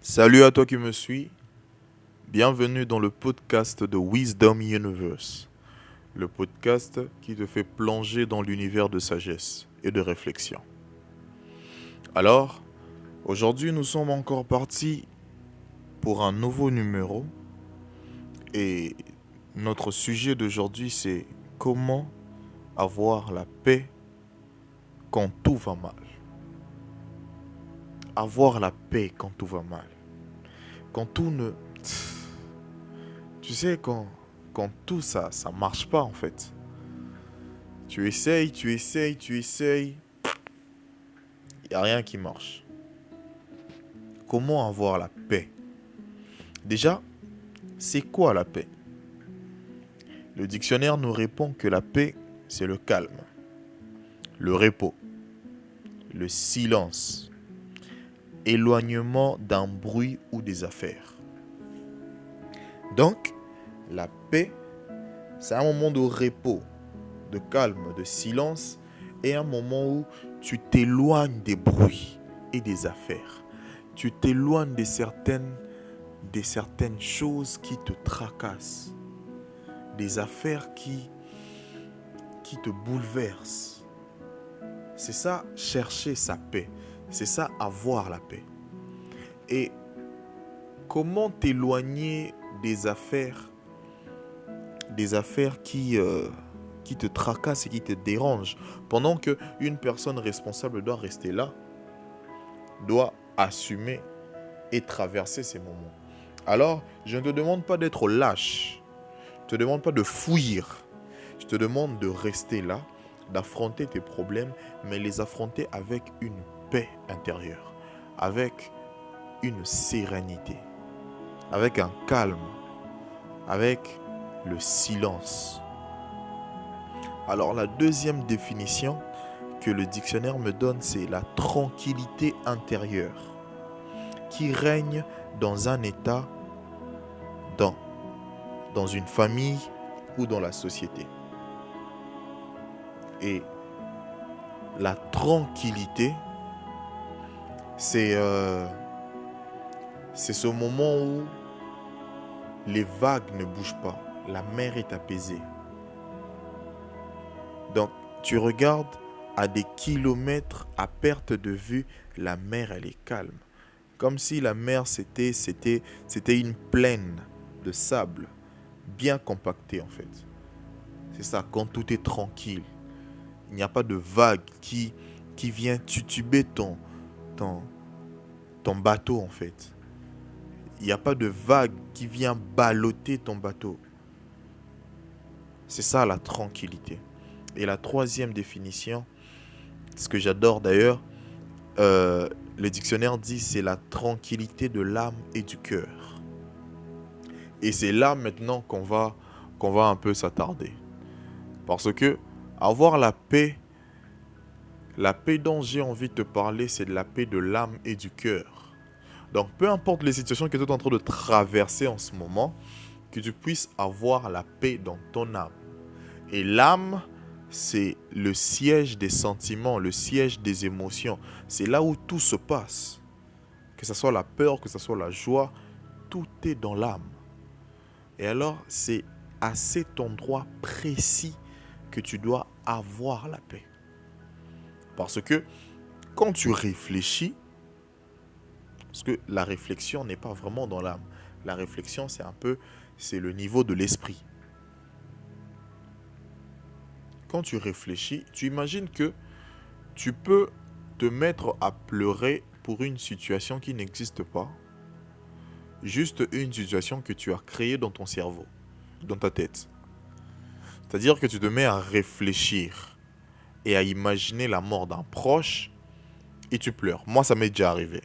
Salut à toi qui me suis, bienvenue dans le podcast de Wisdom Universe, le podcast qui te fait plonger dans l'univers de sagesse et de réflexion. Alors, aujourd'hui nous sommes encore partis pour un nouveau numéro et notre sujet d'aujourd'hui c'est comment avoir la paix quand tout va mal. Avoir la paix quand tout va mal. Quand tout ne... Tu sais, quand tout ça marche pas en fait. Tu essayes, il n'y a rien qui marche. Comment avoir la paix? Déjà, c'est quoi la paix? Le dictionnaire nous répond que la paix, c'est le calme, le repos, le silence, éloignement d'un bruit ou des affaires. Donc, la paix, c'est un moment de repos, de calme, de silence et un moment où tu t'éloignes des bruits et des affaires. Tu t'éloignes des certaines choses qui te tracassent, des affaires qui te bouleversent. C'est ça, chercher sa paix. C'est ça, avoir la paix. Et comment t'éloigner des affaires qui te tracassent et qui te dérangent, pendant qu'une personne responsable doit rester là, doit assumer et traverser ces moments. Alors, je ne te demande pas d'être lâche. Je ne te demande pas de fuir. Je te demande de rester là, d'affronter tes problèmes, mais les affronter avec une paix intérieure, avec une sérénité, avec un calme, avec le silence. Alors, la deuxième définition que le dictionnaire me donne, c'est la tranquillité intérieure qui règne dans un état, dans une famille ou dans la société. Et la tranquillité, c'est ce moment où les vagues ne bougent pas, la mer est apaisée. Donc, tu regardes à des kilomètres à perte de vue, la mer, elle est calme. Comme si la mer, c'était une plaine de sable, bien compactée en fait. C'est ça, quand tout est tranquille. Il n'y a pas de vague qui vient tutuber ton bateau en fait. Il n'y a pas de vague qui vient balloter ton bateau. C'est ça la tranquillité. Et la troisième définition, ce que j'adore d'ailleurs, le dictionnaire dit c'est la tranquillité de l'âme et du cœur. Et c'est là maintenant qu'on va un peu s'attarder. Parce que avoir la paix dont j'ai envie de te parler, c'est de la paix de l'âme et du cœur. Donc peu importe les situations que tu es en train de traverser en ce moment, que tu puisses avoir la paix dans ton âme. Et l'âme, c'est le siège des sentiments, le siège des émotions. C'est là où tout se passe. Que ce soit la peur, que ce soit la joie, tout est dans l'âme. Et alors, c'est à cet endroit précis que tu dois avoir la paix. Parce que quand tu réfléchis, parce que la réflexion n'est pas vraiment dans l'âme. La réflexion, c'est le niveau de l'esprit. Quand tu réfléchis, tu imagines que tu peux te mettre à pleurer pour une situation qui n'existe pas. Juste une situation que tu as créée dans ton cerveau, dans ta tête. C'est-à-dire que tu te mets à réfléchir et à imaginer la mort d'un proche et tu pleures. Moi, ça m'est déjà arrivé.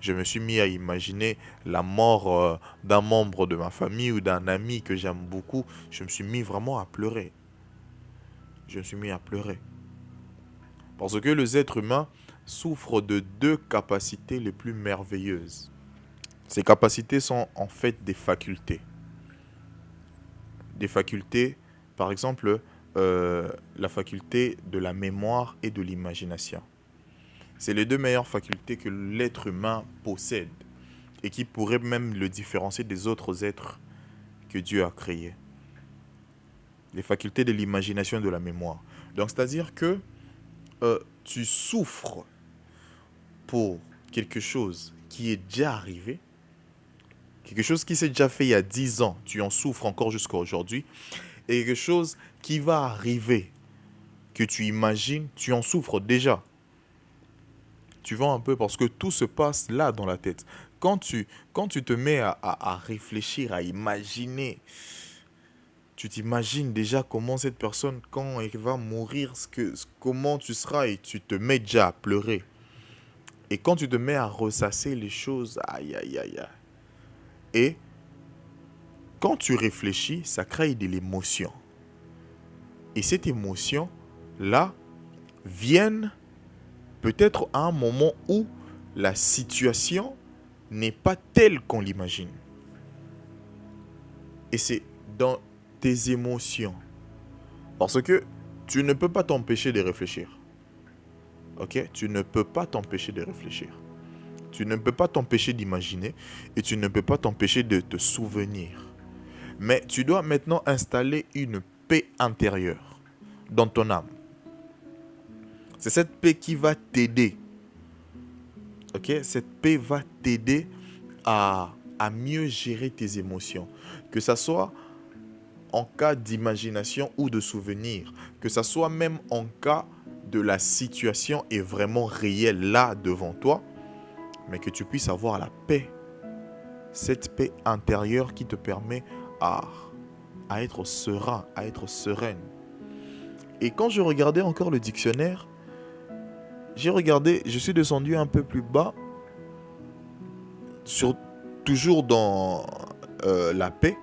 Je me suis mis à imaginer la mort d'un membre de ma famille ou d'un ami que j'aime beaucoup. Je me suis mis vraiment à pleurer. Parce que les êtres humains souffrent de deux capacités les plus merveilleuses. Ces capacités sont en fait des facultés. Des facultés, par exemple, la faculté de la mémoire et de l'imagination. C'est les deux meilleures facultés que l'être humain possède et qui pourraient même le différencier des autres êtres que Dieu a créés. Les facultés de l'imagination et de la mémoire. Donc, c'est-à-dire que tu souffres pour quelque chose qui est déjà arrivé, quelque chose qui s'est déjà fait il y a 10 ans, tu en souffres encore jusqu'à aujourd'hui, et quelque chose qui va arriver, que tu imagines, tu en souffres déjà. Tu vois un peu, parce que tout se passe là dans la tête. Quand tu te mets à réfléchir, à imaginer, tu t'imagines déjà comment cette personne, quand elle va mourir, comment tu seras, et tu te mets déjà à pleurer. Et quand tu te mets à ressasser les choses, aïe, aïe, aïe, aïe. Et quand tu réfléchis, ça crée de l'émotion. Et cette émotion-là vient peut-être à un moment où la situation n'est pas telle qu'on l'imagine. Et c'est dans tes émotions. Parce que tu ne peux pas t'empêcher de réfléchir. Ok? Tu ne peux pas t'empêcher de réfléchir. Tu ne peux pas t'empêcher d'imaginer et tu ne peux pas t'empêcher de te souvenir. Mais tu dois maintenant installer une paix intérieure dans ton âme. C'est cette paix qui va t'aider. Ok? Cette paix va t'aider à mieux gérer tes émotions. Que ça soit en cas d'imagination ou de souvenir. Que ça soit même en cas de la situation est vraiment réelle là devant toi. Mais que tu puisses avoir la paix. Cette paix intérieure qui te permet à être serein, à être sereine. Et quand je regardais encore le dictionnaire, je suis descendu un peu plus bas, toujours dans la paix.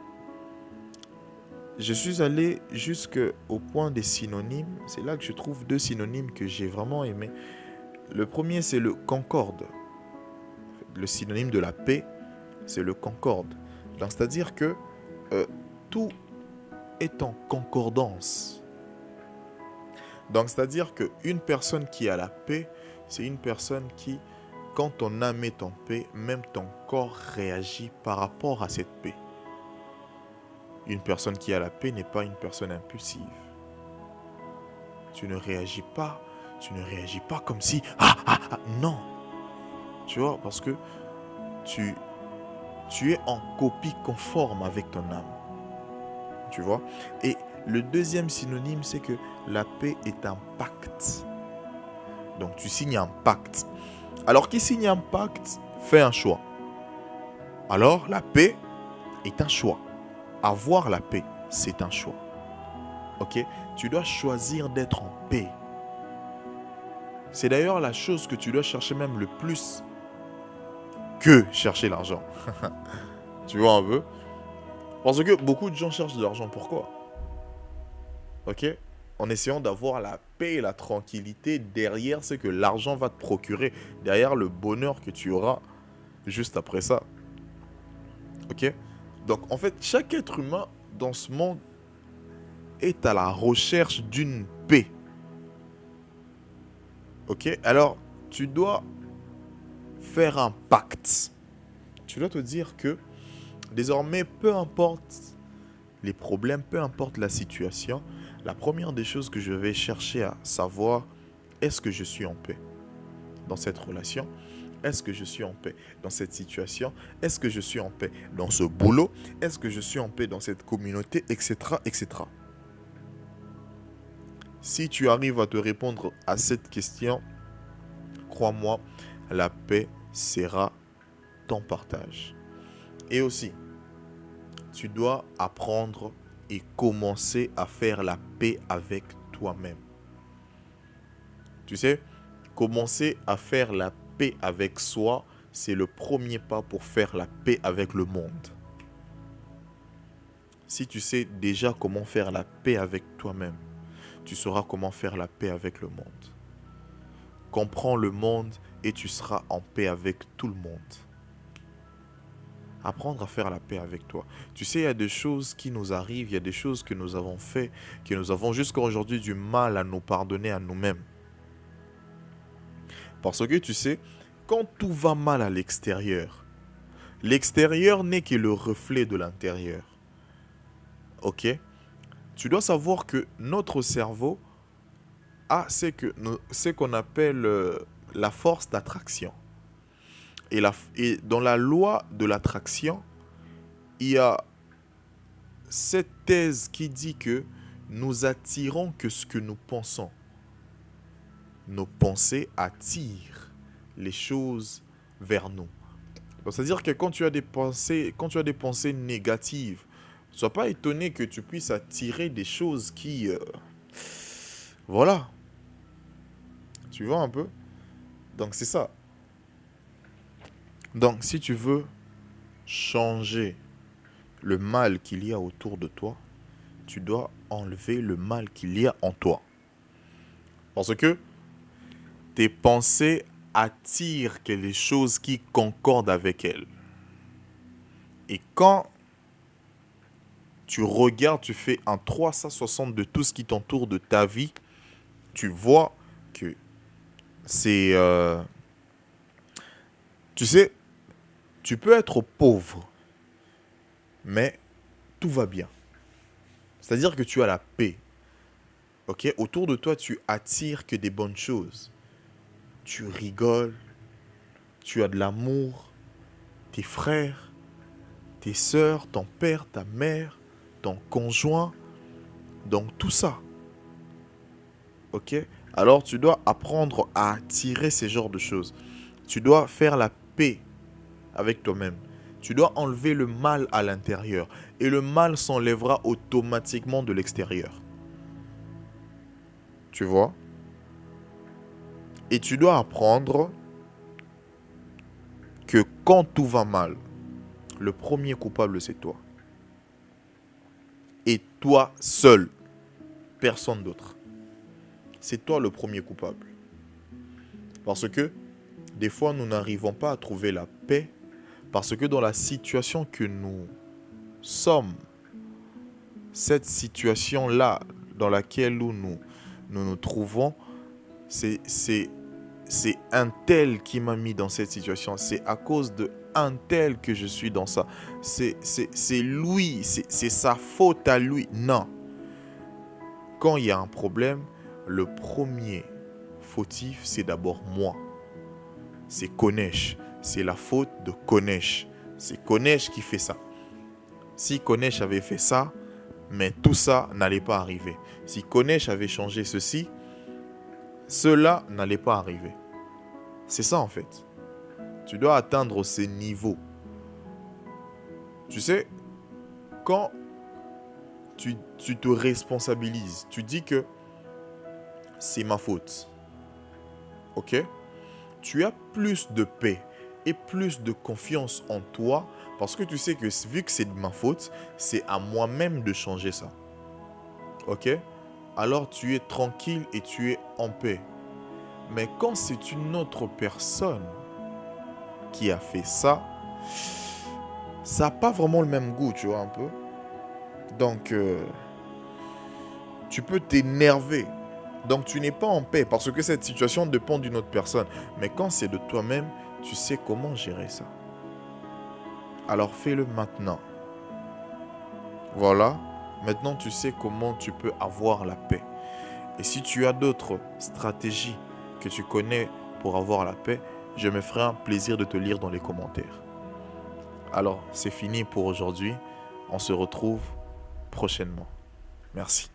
Je suis allé jusqu'au point des synonymes. C'est là que je trouve 2 synonymes que j'ai vraiment aimés. Le premier, c'est le concorde. Le synonyme de la paix, c'est le concorde. Donc, c'est-à-dire que tout est en concordance. Donc, c'est-à-dire qu'une personne qui a la paix, c'est une personne qui, quand ton âme est en paix, même ton corps réagit par rapport à cette paix. Une personne qui a la paix n'est pas une personne impulsive. Tu ne réagis pas comme si, non. Tu vois, parce que tu es en copie conforme avec ton âme. Tu vois? Et le deuxième synonyme, c'est que la paix est un pacte. Donc, tu signes un pacte. Alors, qui signe un pacte fait un choix. Alors, la paix est un choix. Avoir la paix, c'est un choix. Ok? Tu dois choisir d'être en paix. C'est d'ailleurs la chose que tu dois chercher même le plus que chercher l'argent. Tu vois un peu? Parce que beaucoup de gens cherchent de l'argent. Pourquoi? Ok? En essayant d'avoir la paix et la tranquillité derrière ce que l'argent va te procurer. Derrière le bonheur que tu auras juste après ça. Ok? Donc en fait, chaque être humain dans ce monde est à la recherche d'une paix. Ok? Alors, tu dois faire un pacte. Tu dois te dire que désormais, peu importe les problèmes, peu importe la situation, la première des choses que je vais chercher à savoir, est-ce que je suis en paix dans cette relation? Est-ce que je suis en paix dans cette situation? Est-ce que je suis en paix dans ce boulot? Est-ce que je suis en paix dans cette communauté? Etc. etc. Si tu arrives à te répondre à cette question, crois-moi, la paix sera ton partage. Et aussi, tu dois apprendre et commencer à faire la paix avec toi-même. Tu sais, commencer à faire la paix avec soi, c'est le premier pas pour faire la paix avec le monde. Si tu sais déjà comment faire la paix avec toi-même, tu sauras comment faire la paix avec le monde. Comprends le monde et tu seras en paix avec tout le monde. Apprendre à faire la paix avec toi. Tu sais, il y a des choses qui nous arrivent, il y a des choses que nous avons fait, que nous avons jusqu'à aujourd'hui du mal à nous pardonner à nous-mêmes. Parce que tu sais, quand tout va mal à l'extérieur, l'extérieur n'est que le reflet de l'intérieur. Ok? Tu dois savoir que notre cerveau a ce qu'on appelle la force d'attraction. Et dans la loi de l'attraction, il y a cette thèse qui dit que nous attirons que ce que nous pensons. Nos pensées attirent les choses vers nous. Donc, c'est-à-dire que quand tu as des pensées négatives, ne sois pas étonné que tu puisses attirer des choses qui... voilà. Tu vois un peu? Donc c'est ça. Donc si tu veux changer le mal qu'il y a autour de toi, tu dois enlever le mal qu'il y a en toi. Parce que tes pensées attirent les choses qui concordent avec elles. Et quand tu regardes, tu fais un 360 de tout ce qui t'entoure de ta vie, tu vois que c'est... tu sais, tu peux être pauvre, mais tout va bien. C'est-à-dire que tu as la paix. Ok? Autour de toi, tu attires que des bonnes choses. Tu rigoles, tu as de l'amour, tes frères, tes sœurs, ton père, ta mère, ton conjoint, donc tout ça. Ok? Alors tu dois apprendre à attirer ces genres de choses. Tu dois faire la paix avec toi-même. Tu dois enlever le mal à l'intérieur. Et le mal s'enlèvera automatiquement de l'extérieur. Tu vois? Et tu dois apprendre que quand tout va mal, le premier coupable, c'est toi. Et toi seul. Personne d'autre. C'est toi le premier coupable. Parce que des fois, nous n'arrivons pas à trouver la paix. Parce que dans la situation que nous sommes, cette situation-là dans laquelle nous trouvons, c'est un tel qui m'a mis dans cette situation. C'est à cause de un tel que je suis dans ça. C'est lui, c'est sa faute à lui. Non. Quand il y a un problème, le premier fautif, c'est d'abord moi. C'est Konesh. C'est la faute de Konesh. C'est Konesh qui fait ça. Si Konesh avait fait ça, mais tout ça n'allait pas arriver. Si Konesh avait changé ceci, cela n'allait pas arriver. C'est ça en fait. Tu dois atteindre ces niveaux. Tu sais, quand tu te responsabilises, tu dis que c'est ma faute. Ok? Tu as plus de paix et plus de confiance en toi parce que tu sais que vu que c'est de ma faute, c'est à moi-même de changer ça. Ok? Alors tu es tranquille et tu es en paix. Mais quand c'est une autre personne qui a fait ça, ça n'a pas vraiment le même goût, tu vois un peu. Donc, tu peux t'énerver. Donc, tu n'es pas en paix parce que cette situation dépend d'une autre personne. Mais quand c'est de toi-même, tu sais comment gérer ça. Alors, fais-le maintenant. Voilà. Maintenant, tu sais comment tu peux avoir la paix. Et si tu as d'autres stratégies que tu connais pour avoir la paix, je me ferai un plaisir de te lire dans les commentaires. Alors, c'est fini pour aujourd'hui. On se retrouve prochainement. Merci.